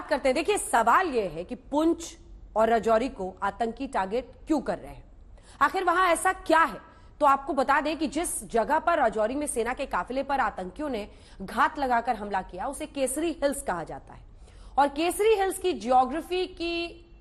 बात करते हैं। देखिए, सवाल यह है कि पुंछ और राजौरी को आतंकी टारगेट क्यों कर रहे हैं, आखिर वहां ऐसा क्या है। तो आपको बता दें कि जिस जगह पर राजौरी में सेना के काफिले पर आतंकियों ने घात लगाकर हमला किया उसे केसरी हिल्स कहा जाता है। और केसरी हिल्स की ज्योग्राफी की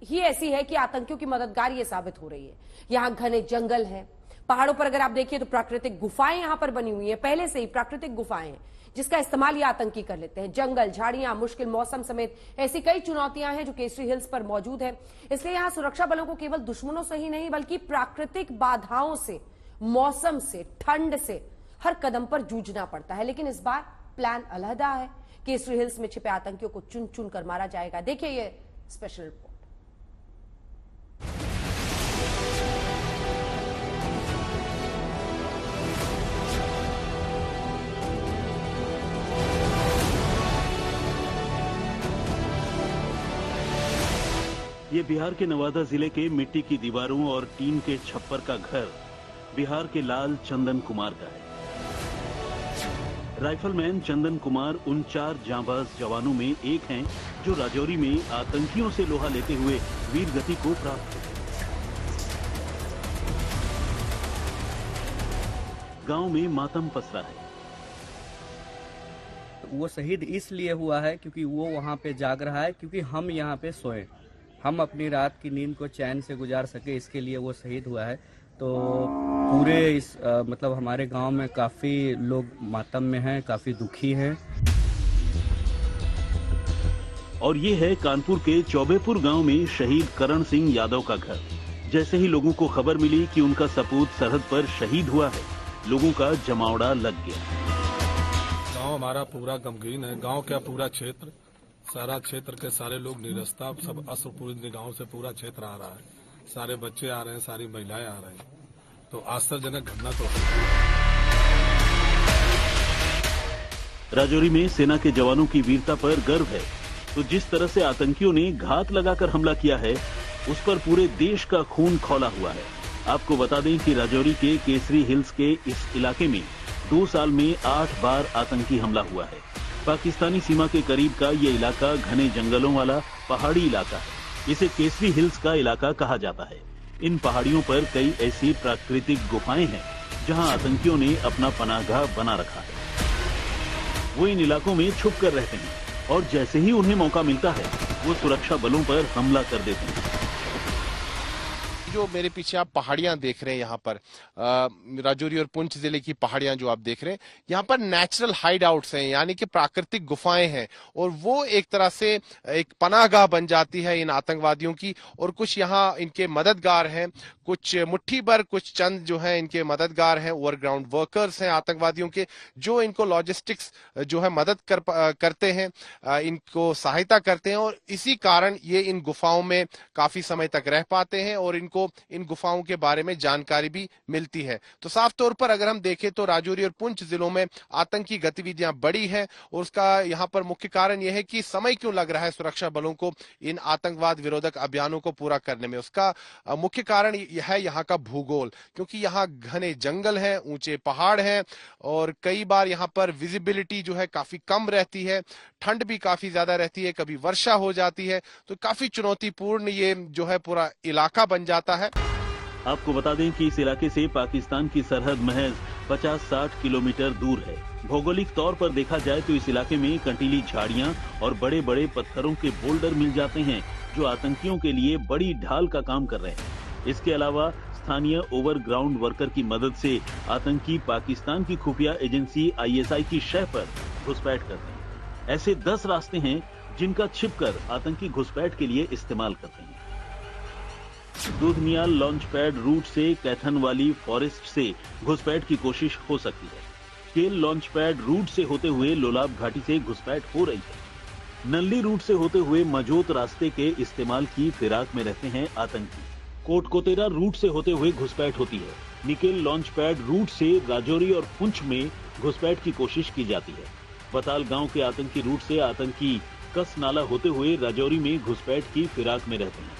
ही ऐसी है कि आतंकियों की मददगार ये साबित हो रही है। यहां घने जंगल हैं, पहाड़ों पर अगर आप देखिए तो प्राकृतिक गुफाएं यहां पर बनी हुई हैं, पहले से ही प्राकृतिक गुफाएं हैं जिसका इस्तेमाल ये आतंकी कर लेते हैं। जंगल, झाड़ियां, मुश्किल मौसम समेत ऐसी कई चुनौतियां हैं जो केसरी हिल्स पर मौजूद है। इसलिए यहां सुरक्षा बलों को केवल दुश्मनों से ही नहीं बल्कि प्राकृतिक बाधाओं से, मौसम से, ठंड से हर कदम पर जूझना पड़ता है। लेकिन इस बार प्लान अलहदा है। केसरी हिल्स में छिपे आतंकियों को चुन चुन कर मारा जाएगा। देखिए ये स्पेशल रिपोर्ट। ये बिहार के नवादा जिले के मिट्टी की दीवारों और टीन के छप्पर का घर बिहार के लाल चंदन कुमार का है। राइफलमैन चंदन कुमार उन 4 जांबाज जवानों में एक हैं जो राजौरी में आतंकियों से लोहा लेते हुए वीर गति को प्राप्त हुए। गांव में मातम पसरा है। वो शहीद इसलिए हुआ है क्योंकि वो वहाँ पे जाग रहा है, क्योंकि हम यहाँ पे सोए, हम अपनी रात की नींद को चैन से गुजार सके, इसके लिए वो शहीद हुआ है। तो पूरे इस मतलब हमारे गांव में काफी लोग मातम में हैं, काफी दुखी हैं। और ये है कानपुर के चौबेपुर गांव में शहीद करण सिंह यादव का घर। जैसे ही लोगों को खबर मिली कि उनका सपूत सरहद पर शहीद हुआ है, लोगों का जमावड़ा लग गया। गांव हमारा पूरा गमगीन है। गांव का पूरा क्षेत्र, सारा क्षेत्र के सारे लोग निरस्ता, सब अश्रुपूरित निगाहों से पूरा क्षेत्र आ रहा है। सारे बच्चे आ रहे हैं, सारी महिलाएं आ रही हैं। तो आश्चर्यजनक घटना तो राजौरी में सेना के जवानों की वीरता पर गर्व है। तो जिस तरह से आतंकियों ने घात लगाकर हमला किया है, उस पर पूरे देश का खून खौला हुआ है। आपको बता दें कि राजौरी के केसरी हिल्स के इस इलाके में 2 साल में 8 बार आतंकी हमला हुआ है। पाकिस्तानी सीमा के करीब का ये इलाका घने जंगलों वाला पहाड़ी इलाका है। इसे केसरी हिल्स का इलाका कहा जाता है। इन पहाड़ियों पर कई ऐसी प्राकृतिक गुफाएं हैं जहां आतंकियों ने अपना पनाहगाह बना रखा है। वो इन इलाकों में छुप कर रहते हैं और जैसे ही उन्हें मौका मिलता है वो सुरक्षा बलों पर हमला कर देते हैं। जो मेरे पीछे आप पहाड़ियां देख रहे हैं, यहाँ पर राजौरी और पुंछ जिले की पहाड़ियां जो आप देख रहे हैं, यहाँ पर नेचुरल हाइड आउट्स हैं, यानी कि प्राकृतिक गुफाएं हैं। और वो एक तरह से एक पनाहगाह बन जाती है इन आतंकवादियों की। और कुछ यहाँ इनके मददगार हैं, कुछ मुट्ठी भर, कुछ चंद जो हैं इनके मददगार हैं, ओवरग्राउंड वर्कर्स हैं आतंकवादियों के, जो इनको लॉजिस्टिक्स जो है मदद करते हैं, इनको सहायता करते हैं। और इसी कारण ये इन गुफाओं में काफी समय तक रह पाते हैं और इनको इन गुफाओं के बारे में जानकारी भी मिलती है। तो साफ तौर पर अगर हम देखें तो राजौरी और पुंछ जिलों में आतंकी गतिविधियां बढ़ी है। और उसका यहाँ पर मुख्य कारण यह है कि समय क्यों लग रहा है सुरक्षा बलों को इन आतंकवाद विरोधक अभियानों को पूरा करने में। उसका मुख्य कारण है यहाँ का भूगोल, क्योंकि यहाँ घने जंगल हैं, ऊंचे पहाड़ हैं और कई बार यहाँ पर विजिबिलिटी जो है काफी कम रहती है, ठंड भी काफी ज्यादा रहती है, कभी वर्षा हो जाती है। तो काफी चुनौतीपूर्ण ये जो है पूरा इलाका बन जाता है। आपको बता दें कि इस इलाके से पाकिस्तान की सरहद महज 50-60 किलोमीटर दूर है। भौगोलिक तौर पर देखा जाए तो इस इलाके में कंटीली झाड़ियां और बड़े बड़े पत्थरों के बोल्डर मिल जाते हैं जो आतंकियों के लिए बड़ी ढाल का काम कर रहे हैं। इसके अलावा स्थानीय ओवरग्राउंड वर्कर की मदद से आतंकी पाकिस्तान की खुफिया एजेंसी ISI की शह पर घुसपैठ करते हैं। ऐसे 10 रास्ते हैं जिनका छिपकर आतंकी घुसपैठ के लिए इस्तेमाल करते हैं। दूधनियाल लॉन्च पैड रूट से कैथन वाली फॉरेस्ट से घुसपैठ की कोशिश हो सकती है। केल लॉन्च पैड रूट से होते हुए लोलाब घाटी से घुसपैठ हो रही है। नल्ली रूट से होते हुए मजोत रास्ते के इस्तेमाल की फिराक में रहते हैं आतंकी। कोटकोतेरा रूट से होते हुए घुसपैठ होती है। निकेल लॉन्च पैड रूट से राजौरी और पुंछ में घुसपैठ की कोशिश की जाती है। बताल गांव के आतंकी रूट से आतंकी कस नाला होते हुए राजौरी में घुसपैठ की फिराक में रहते हैं।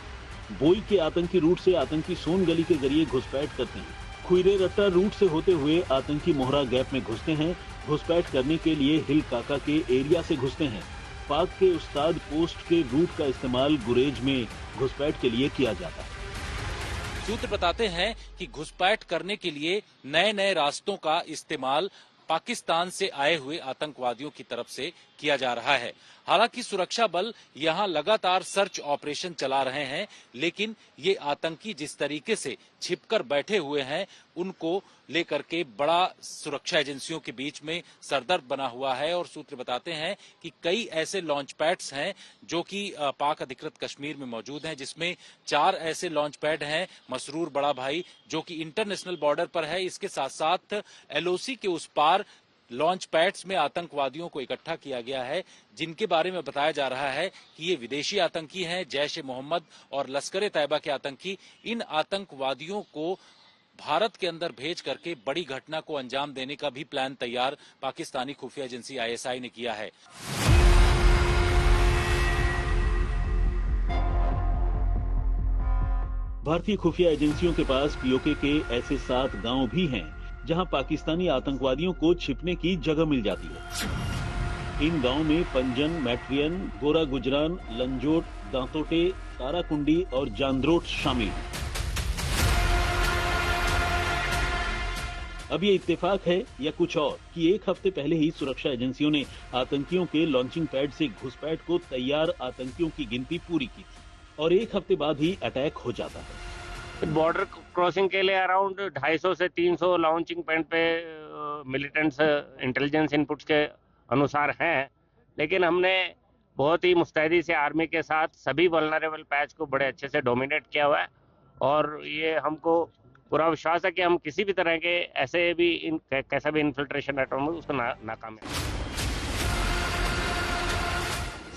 बोई के आतंकी रूट से आतंकी सोन गली के जरिए घुसपैठ करते हैं। खुईरे रट्टा रूट से होते हुए आतंकी मोहरा गैप में घुसते हैं। घुसपैठ करने के लिए हिल काका के एरिया से घुसते हैं। पाक के उस्ताद पोस्ट के रूट का इस्तेमाल गुरेज में घुसपैठ के लिए किया जाता है। सूत्र बताते हैं कि घुसपैठ करने के लिए नए नए रास्तों का इस्तेमाल पाकिस्तान से आए हुए आतंकवादियों की तरफ से किया जा रहा है। हालांकि सुरक्षा बल यहां लगातार सर्च ऑपरेशन चला रहे हैं, लेकिन ये आतंकी जिस तरीके से छिपकर बैठे हुए हैं, उनको लेकर के बड़ा सुरक्षा एजेंसियों के बीच में सरदर्द बना हुआ है। और सूत्र बताते हैं कि कई ऐसे लॉन्च पैड्स हैं जो कि पाक अधिकृत कश्मीर में मौजूद हैं, जिसमें 4 ऐसे लॉन्च पैड हैं। मसरूर बड़ा भाई जो कि इंटरनेशनल बॉर्डर पर है, इसके साथ साथ एलओसी के उस पार लॉन्च पैड्स में आतंकवादियों को इकट्ठा किया गया है, जिनके बारे में बताया जा रहा है कि ये विदेशी आतंकी हैं, जैश ए मोहम्मद और लश्कर ए तैयबा के आतंकी। इन आतंकवादियों को भारत के अंदर भेज करके बड़ी घटना को अंजाम देने का भी प्लान तैयार पाकिस्तानी खुफिया एजेंसी आईएसआई ने किया है। भारतीय खुफिया एजेंसियों के पास पीओके के ऐसे 7 गांव भी हैं जहां पाकिस्तानी आतंकवादियों को छिपने की जगह मिल जाती है। इन गांवों में पंजन, मैट्रियन, गोरा गुजरान, लंजोट, दांतोटे, ताराकुंडी और जांद्रोट शामिल हैं। अब ये इत्तेफाक है या कुछ और कि एक हफ्ते पहले ही सुरक्षा एजेंसियों ने आतंकियों के लॉन्चिंग पैड से घुसपैठ को तैयार आतंकियों की गिनती पूरी की थी और एक हफ्ते बाद ही अटैक हो जाता है। बॉर्डर क्रॉसिंग के लिए अराउंड 250 से 300 लॉन्चिंग पॉइंट पे मिलिटेंट्स इंटेलिजेंस इनपुट्स के अनुसार हैं, लेकिन हमने बहुत ही मुस्तैदी से आर्मी के साथ सभी वल्नरेबल पैच को बड़े अच्छे से डोमिनेट किया हुआ है और ये हमको पूरा विश्वास है कि हम किसी भी तरह के ऐसे भी कैसा भी इन्फिल्ट्रेशन अटैक उसको नाकामयाब।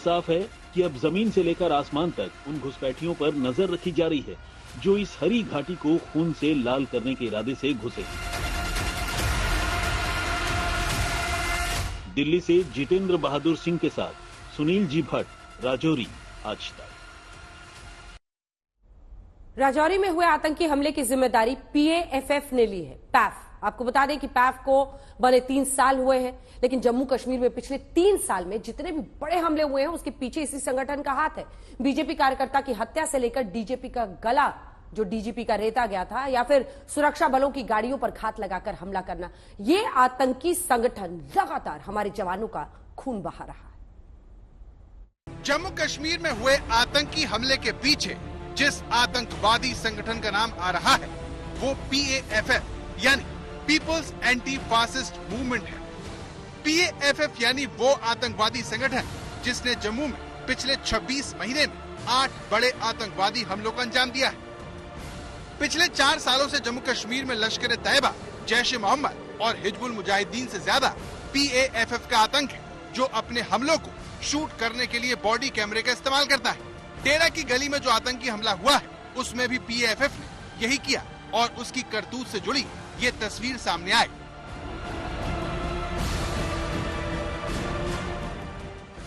साफ है कि अब जमीन से लेकर आसमान तक उन घुसपैठियों पर नजर रखी जा रही है जो इस हरी घाटी को खून से लाल करने के इरादे से घुसे। दिल्ली से जितेंद्र बहादुर सिंह के साथ सुनील जी भट्ट, राजौरी, आज तक। राजौरी में हुए आतंकी हमले की जिम्मेदारी पीएएफएफ ने ली है। पैफ, आपको बता दें कि पैफ को बने 3 साल हुए हैं, लेकिन जम्मू कश्मीर में पिछले 3 साल में जितने भी बड़े हमले हुए हैं उसके पीछे इसी संगठन का हाथ है। बीजेपी कार्यकर्ता की हत्या से लेकर डीजीपी का गला जो डीजीपी का रेता गया था, या फिर सुरक्षा बलों की गाड़ियों पर घात लगाकर हमला करना, ये आतंकी संगठन लगातार हमारे जवानों का खून बहा रहा है। जम्मू कश्मीर में हुए आतंकी हमले के पीछे जिस आतंकवादी संगठन का नाम आ रहा है वो पीएएफएफ यानी पीपल्स एंटी फासिस्ट मूवमेंट है। पीएएफएफ यानी वो आतंकवादी संगठन जिसने जम्मू में पिछले 26 महीने में 8 बड़े आतंकवादी हमलों को अंजाम दिया है। पिछले 4 सालों से जम्मू कश्मीर में लश्कर ए तैयबा, जैश ए मोहम्मद और हिजबुल मुजाहिदीन से ज्यादा पीएएफएफ का आतंक है, जो अपने हमलों को शूट करने के लिए बॉडी कैमरे का इस्तेमाल करता है। डेरा की गली में जो आतंकी हमला हुआ है उसमें भी पीएएफएफ ने यही किया और उसकी करतूत से जुड़ी ये तस्वीर सामने आई।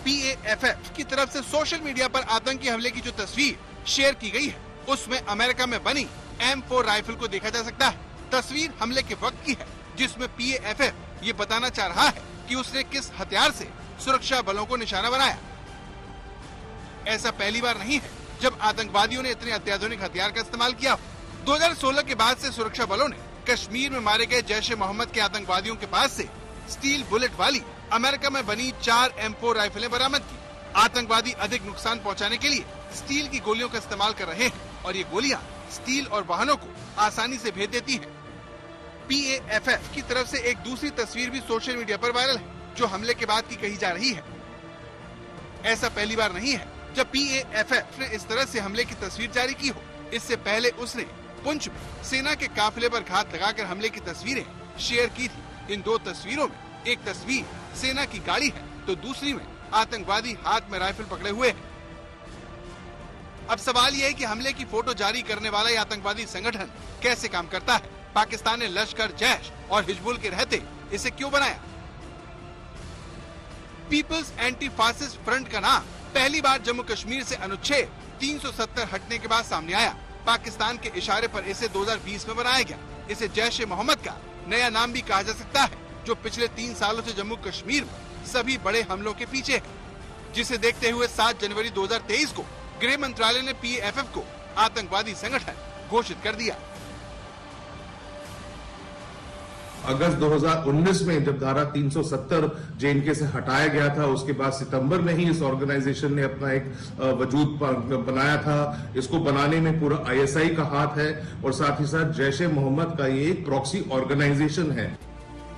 पीएएफएफ की तरफ से सोशल मीडिया पर आतंकी हमले की जो तस्वीर शेयर की गई है उसमें अमेरिका में बनी M4 राइफल को देखा जा सकता है। तस्वीर हमले के वक्त की है जिसमें पीएएफएफ ये बताना चाह रहा है कि उसने किस हथियार से सुरक्षा बलों को निशाना बनाया। ऐसा पहली बार नहीं है जब आतंकवादियों ने इतने अत्याधुनिक हथियार का इस्तेमाल किया। 2016 के बाद से सुरक्षा बलों ने कश्मीर में मारे गए जैश ए मोहम्मद के आतंकवादियों के पास से स्टील बुलेट वाली अमेरिका में बनी 4 M4 राइफलें बरामद की। आतंकवादी अधिक नुकसान पहुंचाने के लिए स्टील की गोलियों का इस्तेमाल कर रहे हैं और ये गोलियां स्टील और वाहनों को आसानी से भेद देती हैं। पीएएफएफ की तरफ से एक दूसरी तस्वीर भी सोशल मीडिया पर वायरल है जो हमले के बाद की कही जा रही है। ऐसा पहली बार नहीं है जब पीएएफएफ ने इस तरह से हमले की तस्वीर जारी की हो। इससे पहले उसने पुंछ में सेना के काफिले पर घात लगाकर हमले की तस्वीरें शेयर की थी। इन 2 तस्वीरों में एक तस्वीर सेना की गाड़ी है तो दूसरी में आतंकवादी हाथ में राइफल पकड़े हुए हैं। अब सवाल यह है कि हमले की फोटो जारी करने वाला यह आतंकवादी संगठन कैसे काम करता है। पाकिस्तान ने लश्कर, जैश और हिजबुल के रहते इसे क्यों बनाया। पीपल्स एंटी फासिस्ट फ्रंट का नाम पहली बार जम्मू कश्मीर से अनुच्छेद 370 हटने के बाद सामने आया। पाकिस्तान के इशारे पर इसे 2020 में बनाया गया। इसे जैश ए मोहम्मद का नया नाम भी कहा जा सकता है, जो पिछले 3 सालों से जम्मू कश्मीर में सभी बड़े हमलों के पीछे है। जिसे देखते हुए 7 जनवरी 2023 को गृह मंत्रालय ने PAFF को आतंकवादी संगठन घोषित कर दिया। अगस्त 2019 में जब धारा 370 JNK से हटाया गया था, उसके बाद सितंबर में ही इस ऑर्गेनाइजेशन ने अपना एक वजूद बनाया था। इसको बनाने में पूरा ISI का हाथ है और साथ ही साथ जैश ए मोहम्मद का ये एक प्रॉक्सी ऑर्गेनाइजेशन है।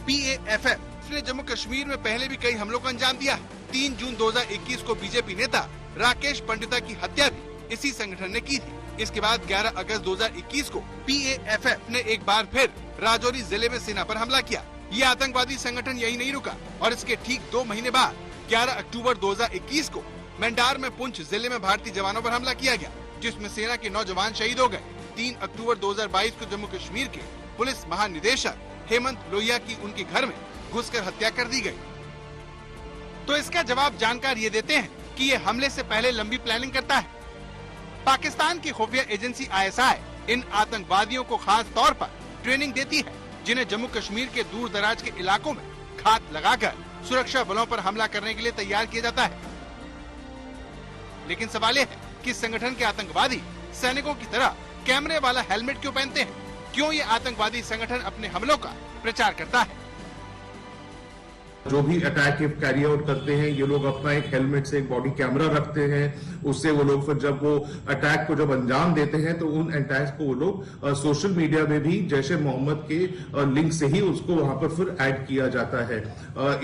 PAFF ने जम्मू कश्मीर में पहले भी कई हमलों को अंजाम दिया। 3 जून 2021 को बीजेपी नेता राकेश पंडिता की हत्या भी इसी संगठन ने की थी। इसके बाद 11 अगस्त 2021 को PAFF ने एक बार फिर राजौरी जिले में सेना पर हमला किया। ये आतंकवादी संगठन यही नहीं रुका और इसके ठीक 2 महीने बाद 11 अक्टूबर 2021 को मेंढार में पुंछ जिले में भारतीय जवानों पर हमला किया गया, जिसमें सेना के 9 जवान शहीद हो गए। 3 अक्टूबर 2022 को जम्मू कश्मीर के पुलिस महानिदेशक हेमंत लोहिया की उनके घर में घुसकर हत्या कर दी गई। तो इसका जवाब जानकार ये देते हैं कि ये हमले से पहले लंबी प्लानिंग करता है। पाकिस्तान की खुफिया एजेंसी ISI इन आतंकवादियों को खास तौर पर ट्रेनिंग देती है, जिन्हें जम्मू कश्मीर के दूर दराज के इलाकों में घात लगाकर सुरक्षा बलों पर हमला करने के लिए तैयार किया जाता है। लेकिन सवाल यह है कि इस संगठन के आतंकवादी सैनिकों की तरह कैमरे वाला हेलमेट क्यों पहनते हैं? क्यों ये आतंकवादी संगठन अपने हमलों का प्रचार करता है? जो भी अटैक कैरी आउट करते हैं, ये लोग अपना एक हेलमेट से एक बॉडी कैमरा रखते हैं। उससे वो लोग फिर जब वो अटैक को जब अंजाम देते हैं तो उन अटैक्स को वो लोग सोशल मीडिया में भी जैश ए मोहम्मद के लिंक से ही उसको वहां पर फिर ऐड किया जाता है।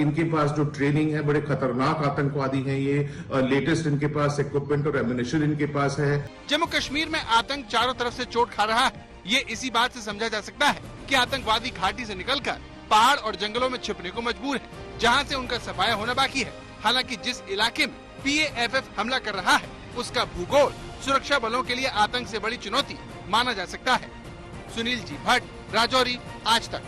इनके पास जो ट्रेनिंग है, बड़े खतरनाक आतंकवादी हैं ये। लेटेस्ट इनके पास इक्विपमेंट और एम्युनिशन इनके पास है। जम्मू कश्मीर में आतंक चारों तरफ से चोट खा रहा है। ये इसी बात से समझा जा सकता है कि आतंकवादी घाटी से निकलकर पहाड़ और जंगलों में छिपने को मजबूर है, जहां से उनका सफाया होना बाकी है। हालांकि जिस इलाके में PAFF हमला कर रहा है, उसका भूगोल सुरक्षा बलों के लिए आतंक से बड़ी चुनौती माना जा सकता है। सुनील जी भट्ट, राजौरी, आज तक।